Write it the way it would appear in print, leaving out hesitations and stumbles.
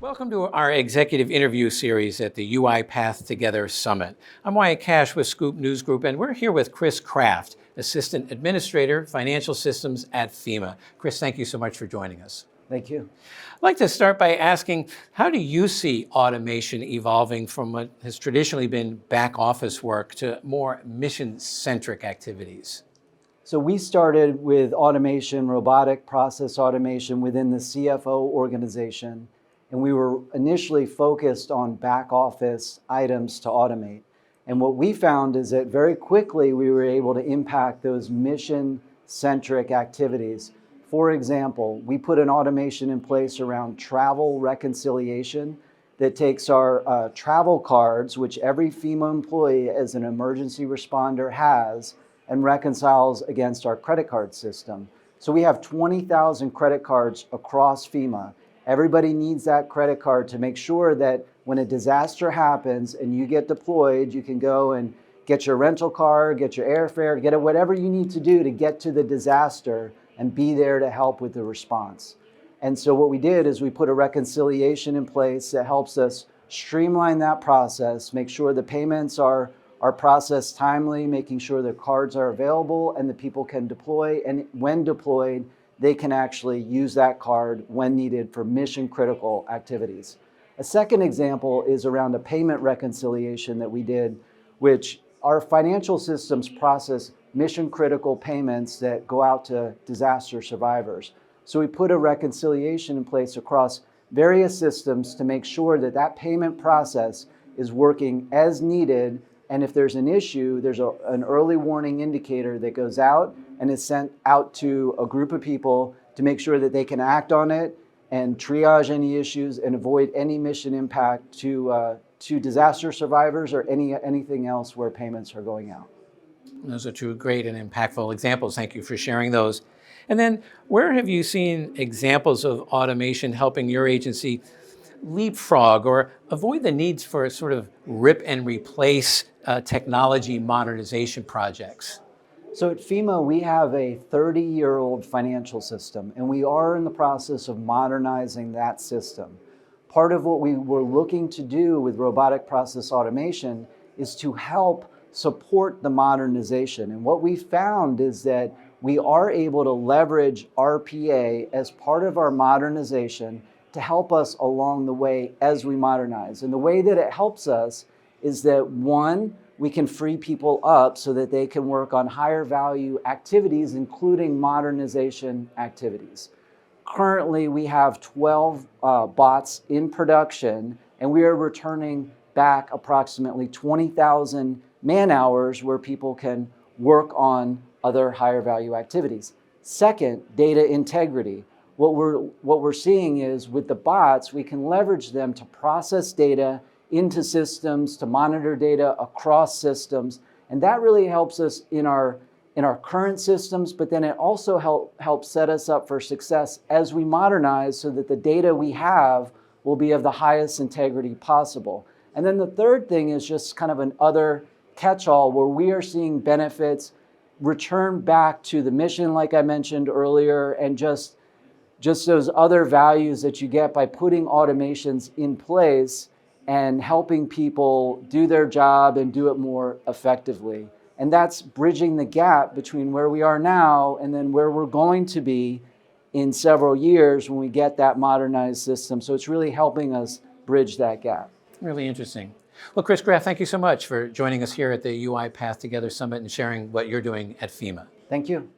Welcome to our executive interview series at the UiPath Together Summit. I'm Wyatt Cash with Scoop News Group, and we're here with Chris Kraft, Assistant Administrator, Financial Systems at FEMA. Chris, thank you so much for joining us. Thank you. I'd like to start by asking, how do you see automation evolving from what has traditionally been back office work to more mission-centric activities? So we started with automation, robotic process automation within the CFO organization, and we were initially focused on back office items to automate. And what we found is that very quickly we were able to impact those mission-centric activities. For example, we put an automation in place around travel reconciliation that takes our travel cards, which every FEMA employee as an emergency responder has, and reconciles against our credit card system. So we have 20,000 credit cards across FEMA. Everybody needs that credit card to make sure that when a disaster happens and you get deployed, you can go and get your rental car, get your airfare, get whatever you need to do to get to the disaster and be there to help with the response. And so what we did is we put a reconciliation in place that helps us streamline that process, make sure the payments are processed timely, making sure the cards are available and the people can deploy. And when deployed, they can actually use that card when needed for mission critical activities. A second example is around a payment reconciliation that we did, which our financial systems process mission critical payments that go out to disaster survivors. So we put a reconciliation in place across various systems to make sure that that payment process is working as needed. And if there's an issue, there's an early warning indicator that goes out and is sent out to a group of people to make sure that they can act on it and triage any issues and avoid any mission impact to disaster survivors or anything else where payments are going out. Those are two great and impactful examples. Thank you for sharing those. And then where have you seen examples of automation helping your agency leapfrog or avoid the needs for sort of rip and replace technology modernization projects? So at FEMA, we have a 30-year-old financial system, and we are in the process of modernizing that system. Part of what we were looking to do with robotic process automation is to help support the modernization. And what we found is that we are able to leverage RPA as part of our modernization to help us along the way as we modernize. And the way that it helps us is that, one, we can free people up so that they can work on higher value activities, including modernization activities. Currently, we have 12 bots in production, and we are returning back approximately 20,000 man hours where people can work on other higher value activities. Second, data integrity. What we're seeing is with the bots, we can leverage them to process data into systems, to monitor data across systems. And that really helps us in our current systems, but then it also helps set us up for success as we modernize so that the data we have will be of the highest integrity possible. And then the third thing is just kind of an other catch-all where we are seeing benefits return back to the mission, like I mentioned earlier, and just those other values that you get by putting automations in place and helping people do their job and do it more effectively. And that's bridging the gap between where we are now and then where we're going to be in several years when we get that modernized system. So it's really helping us bridge that gap. Really interesting. Well, Chris Kraft, thank you so much for joining us here at the UiPath Together Summit and sharing what you're doing at FEMA. Thank you.